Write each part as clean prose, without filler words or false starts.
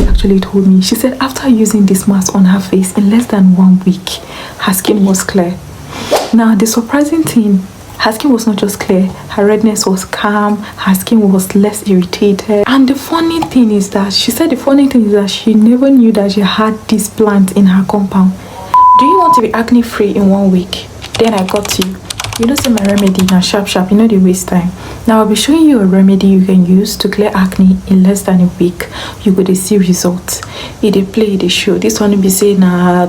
actually told me. She said after using this mask on her face in less than 1 week, her skin was clear. Now the surprising thing, her skin was not just clear, her redness was calm, her skin was less irritated. And the funny thing is that she said she never knew that she had this plant in her compound. Do you want to be acne free in 1 week? Then I got you. You know, say my remedy now, sharp, you know, they waste time. Now I'll be showing you a remedy you can use to clear acne in less than a week. You go to see results. It they play, they show. This one will be saying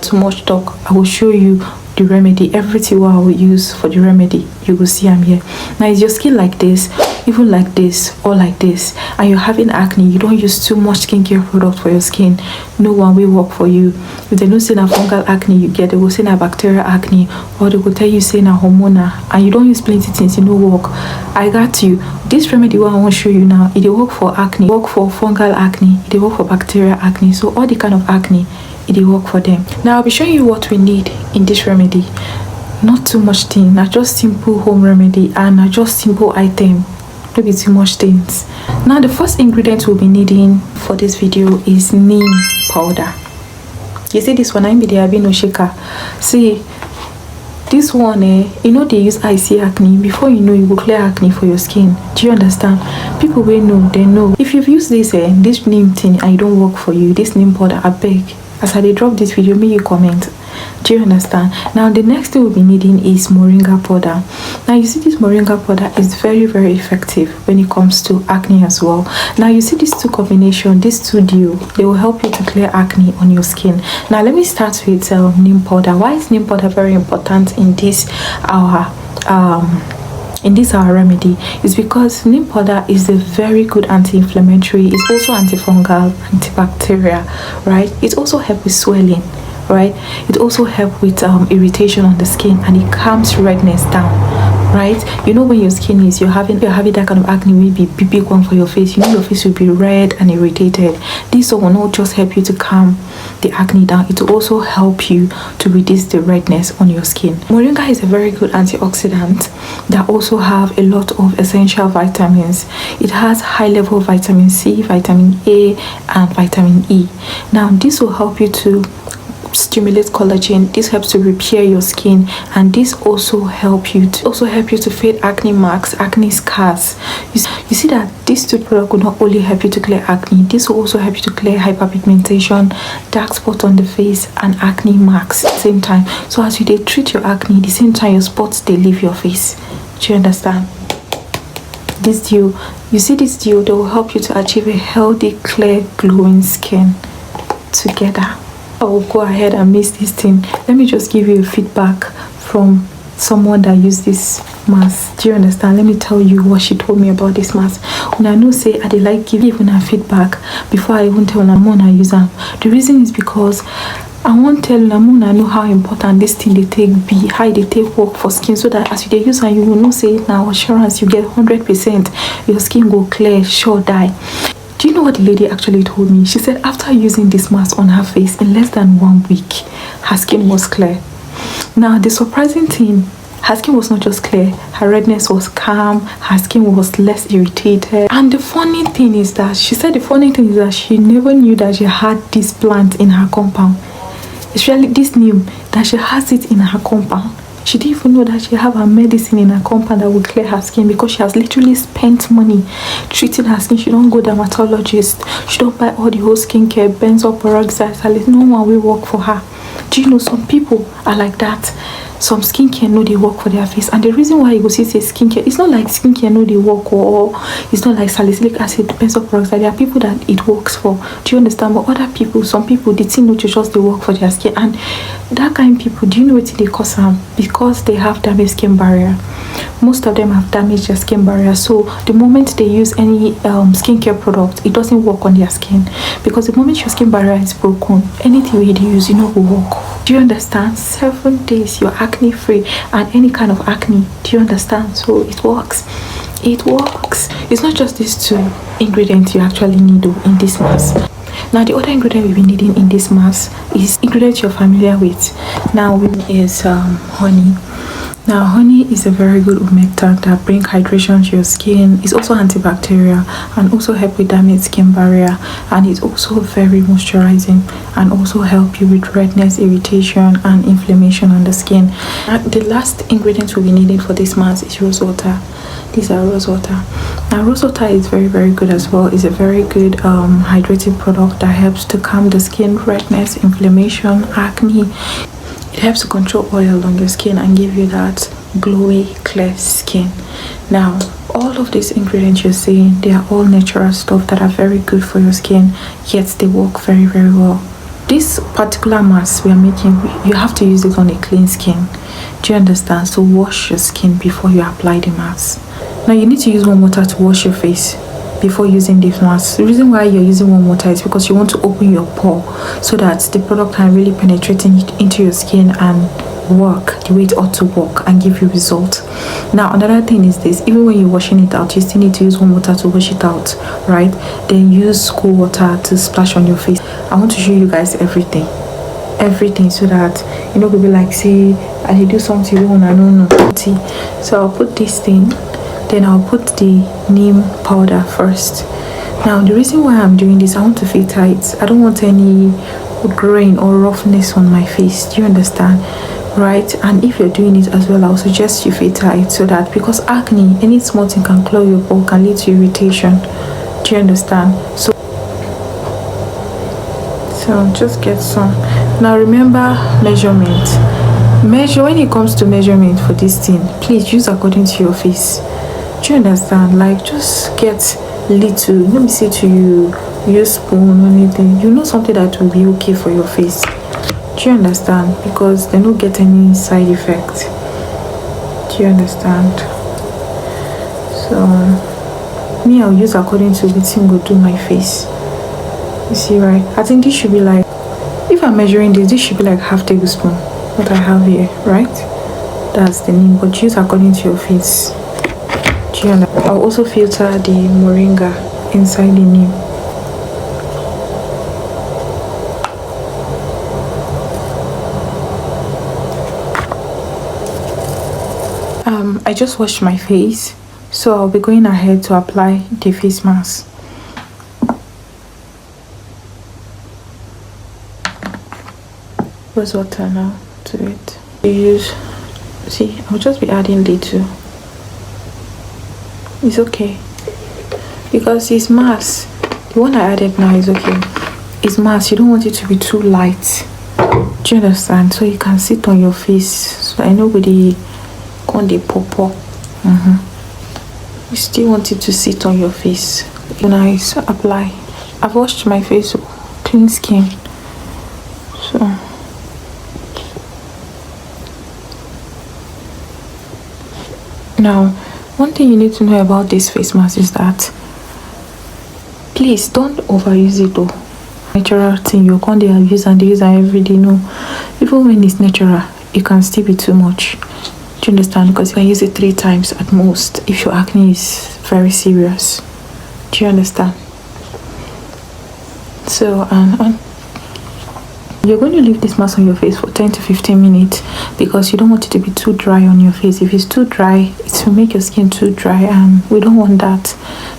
too much talk. I will show you the remedy, everything what I will use for the remedy. You will see I'm here. Now is your skin like this, even like this or like this, and you're having acne, you don't use too much skincare product for your skin, no one will work for you. If they don't say na fungal acne you get, they will say na bacterial acne, or they will tell you say na hormonal, and you don't use plenty things, it no work. I got you. This remedy what I want to show you now, it will work for acne, work for fungal acne, it will work for bacterial acne, so all the kind of acne it will work for them. Now I'll be showing you what we need in this remedy. Not too much thing, not just simple home remedy, and not just simple item, maybe too much things. Now the first ingredient we'll be needing for this video is neem powder. You see this one, I'm the Abino shaker. See this one, you know they use icy acne. Before you know, you will clear acne for your skin. Do you understand? People will know, they know. If you've used this neem thing and it don't work for you, this neem powder, I beg, as I drop this video, make you comment. Do you understand? Now the next thing we'll be needing is moringa powder. Now you see this moringa powder is very effective when it comes to acne as well. Now you see these two combination, these two duo, they will help you to clear acne on your skin. Now let me start with neem powder. Why is neem powder very important in this our remedy? Is because neem powder is a very good anti-inflammatory, it's also antifungal, antibacterial, right? It also helps with swelling, right? It also helps with irritation on the skin, and it calms redness down, right? You know, when your skin is you're having that kind of acne will be big one for your face, you know your face will be red and irritated. This will not just help you to calm the acne down, it will also help you to reduce the redness on your skin. Moringa is a very good antioxidant that also have a lot of essential vitamins. It has high level vitamin C, vitamin A, and vitamin E. Now this will help you to stimulate collagen. This helps to repair your skin, and this also help you to fade acne marks, acne scars. You see that these two products will not only help you to clear acne, this will also help you to clear hyperpigmentation, dark spots on the face, and acne marks at the same time. So as you treat your acne, the same time your spots they leave your face. Do you understand? This duo, you see this duo, they will help you to achieve a healthy, clear, glowing skin together. I will go ahead and mix this thing. Let me just give you a feedback from someone that used this mask. Do you understand? Let me tell you what she told me about this mask. When I know say I did like give even her feedback before I even tell Lamona use them. The reason is because I won't tell Lamona know how important this thing they take be, how they take work for skin, so that as you use and you will know say now assurance you get 100% your skin go clear, sure die. Do you know what the lady actually told me? She said after using this mask on her face in less than 1 week, her skin was clear. Now the surprising thing, her skin was not just clear, her redness was calm, her skin was less irritated. And the funny thing is that she said she never knew that she had this plant in her compound. It's really this new that she has it in her compound. She didn't even know that she have her medicine in her compound that will clear her skin, because she has literally spent money treating her skin. She don't go dermatologist, she don't buy all the whole skincare, benzoyl peroxide, no one will work for her. Do you know some people are like that? Some skincare know they work for their face, and the reason why you go see say skincare, it's not like skincare know they work, or it's not like salicylic acid, benzoyl peroxide. There are people that it works for. Do you understand? But other people, some people, they think not to just they work for their skin, and that kind of people, do you know what they cause them? Because they have damaged skin barrier. Most of them have damaged their skin barrier, so the moment they use any skincare product, it doesn't work on their skin, because the moment your skin barrier is broken, anything you use, you know, will work. Do you understand? 7 days you're acne free, and any kind of acne. Do you understand? So it works. It works. It's not just these two ingredients you actually need in this mask. Now the other ingredient we'll be needing in this mask is ingredients you're familiar with. Now is honey. Now, honey is a very good humectant that brings hydration to your skin. It's also antibacterial and also help with damaged skin barrier, and it's also very moisturizing and also help you with redness, irritation, and inflammation on the skin. And the last ingredient we'll be needing for this mask is rose water. These are rose water. Now, rose water is very good as well. It's a very good hydrating product that helps to calm the skin redness, inflammation, acne. It helps to control oil on your skin and give you that glowy, clear skin. Now, all of these ingredients you're seeing, they are all natural stuff that are very good for your skin, yet they work very well. This particular mask we are making, you have to use it on a clean skin. Do you understand? So wash your skin before you apply the mask. Now, you need to use warm water to wash your face before using this mask. The reason why you're using warm water is because you want to open your pore so that the product can really penetrate into your skin and work the way it ought to work and give you results. Now, another thing is this: even when you're washing it out, you still need to use warm water to wash it out, right? Then use cool water to splash on your face. I want to show you guys everything so that you know, we'll be like, say I do something wrong, I don't know. So I'll put this thing, then I'll put the neem powder first. Now, the reason why I'm doing this, I want to filter it. I don't want any grain or roughness on my face. Do you understand? Right? And if you're doing it as well, I'll suggest you filter it, so that, because acne, any small thing can clog your pore, can lead to irritation. Do you understand? So just get some. Now, remember measurement. When it comes to measurement for this thing, please use according to your face. Do you understand? Like, just get little. Let me say to you, use spoon or anything. You know, something that will be okay for your face. Do you understand? Because they don't get any side effect. Do you understand? So me, I'll use according to the thing will do my face. You see, right? I think this should be like, if I'm measuring this should be like half tablespoon. What I have here, right? That's the neem, but use according to your face. Do you understand? I'll also filter the moringa inside the neem. I just washed my face, so I'll be going ahead to apply the face mask. Rose water now to it. See, I'll just be adding little. It's okay, because it's mask. The one I added now is okay. It's mask. You don't want it to be too light. Do you understand? So you can sit on your face, so that nobody on the pop. You still want it to sit on your face. Nice. Apply. I've washed my face, clean skin. So now, one thing you need to know about this face mask is that please don't overuse it though. Natural thing, you can't use and use every day. No, even when it's natural, it can still be too much. Do you understand? Because you can use it 3 times at most if your acne is very serious. Do you understand? So you're going to leave this mask on your face for 10 to 15 minutes because you don't want it to be too dry on your face. If it's too dry, it will make your skin too dry, and we don't want that.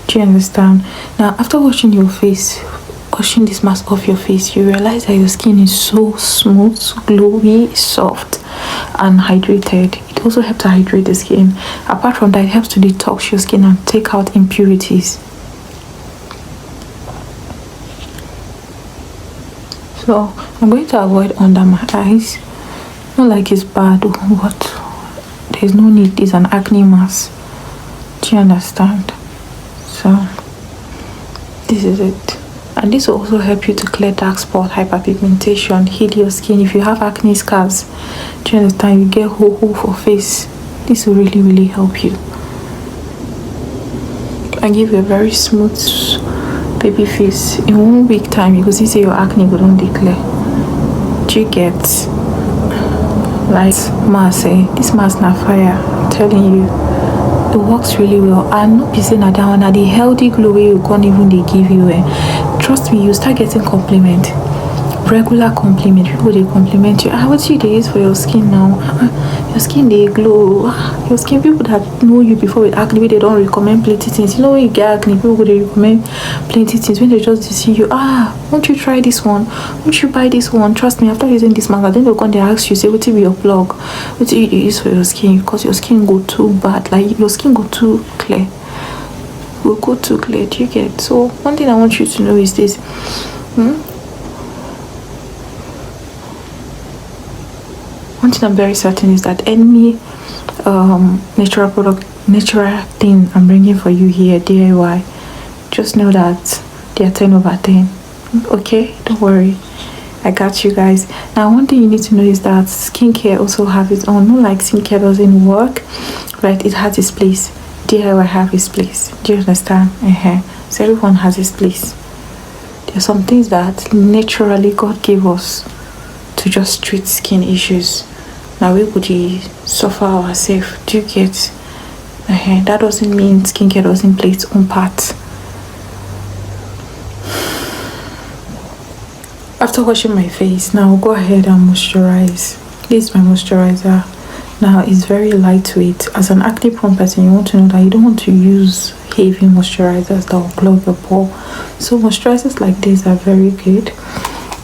Do you understand? Now, after washing your face, washing this mask off your face, you realize that your skin is so smooth, glowy, soft, and hydrated. It also helps to hydrate the skin. Apart from that, it helps to detox your skin and take out impurities. So I'm going to avoid under my eyes. Not like it's bad, but there's no need. It's an acne mask. Do you understand? So this is it. And this will also help you to clear dark spot, hyperpigmentation, heal your skin. If you have acne scars, do you understand? You get whole for face. This will really help you and give you a very smooth baby face. In 1 week time, you can see your acne will don't declare. Do you get? Like mask, this mask na fire. I'm telling you, it works really well. And no be saying that one na the healthy glow you can't even they give you. Trust me, you start getting compliment regular compliment. People they compliment you. What you use for your skin now? Your skin they glow. Your skin, people that know you before with acne, they don't recommend plenty things. You know when you get acne, people they recommend plenty things when they just see you. Won't you try this one? Won't you buy this one? Trust me, after using this mask, then they'll come they ask you, say what be your plug? What do you use for your skin? Because your skin go too bad, like your skin go too clear. Will go too clear. Do you get? So one thing I want you to know is this. One thing I'm very certain is that any natural thing I'm bringing for you here, DIY, just know that they are 10 over 10. Okay, don't worry, I got you guys. Now one thing you need to know is that skincare also have its own. Not like skincare doesn't work, right? It has its place. DIY have its place. Do you understand? So everyone has its place. There are some things that naturally God gave us to just treat skin issues. Now we would suffer ourselves. Do you get? That doesn't mean skincare doesn't play its own part. After washing my face, now I'll go ahead and moisturize. This is my moisturizer. Now it's very lightweight. As an acne prone person, you want to know that you don't want to use heavy moisturizers that will clog your pore. So moisturizers like this are very good.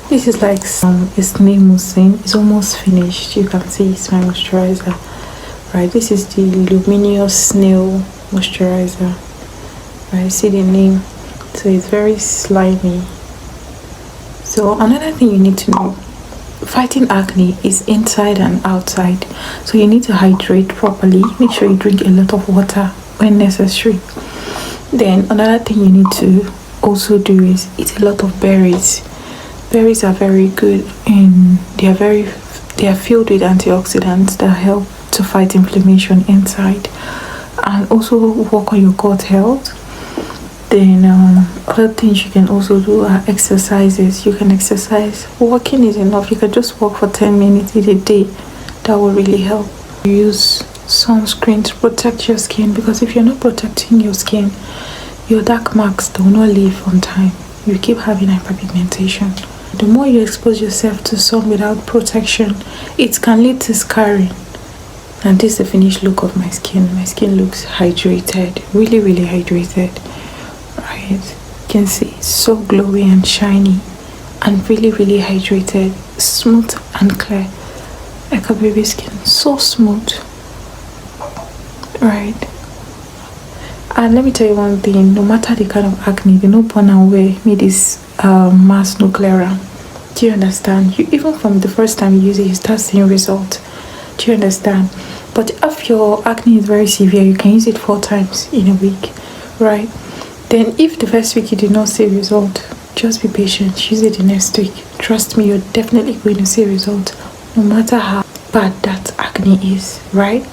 This is like it's mucin. It's almost finished. You can see it's my moisturizer. Right, this is the luminous snail moisturizer. Right, see the name. So it's very slimy. So another thing you need to know, fighting acne is inside and outside. So you need to hydrate properly. Make sure you drink a lot of water when necessary. Then another thing you need to also do is eat a lot of berries. Berries are very good and they are filled with antioxidants that help to fight inflammation inside, and also work on your gut health. Then other things you can also do are exercises. You can exercise. Walking is enough. You can just walk for 10 minutes in a day. That will really help. Use sunscreen to protect your skin, because if you're not protecting your skin, your dark marks will not leave on time. You keep having hyperpigmentation. The more you expose yourself to sun without protection, it can lead to scarring. And this is the finished look of my skin. My skin looks hydrated, really hydrated. Right, you can see it's so glowy and shiny and really hydrated, smooth and clear, like a baby skin. So smooth, right? And let me tell you one thing, no matter the kind of acne, the no burn away me this mask no clearer. Do you understand? You, even from the first time you use it, you start seeing results. Do you understand? But if your acne is very severe, you can use it 4 times in a week, right? Then if the first week you did not see result, just be patient. Use it the next week. Trust me, you're definitely going to see result, no matter how bad that acne is, right?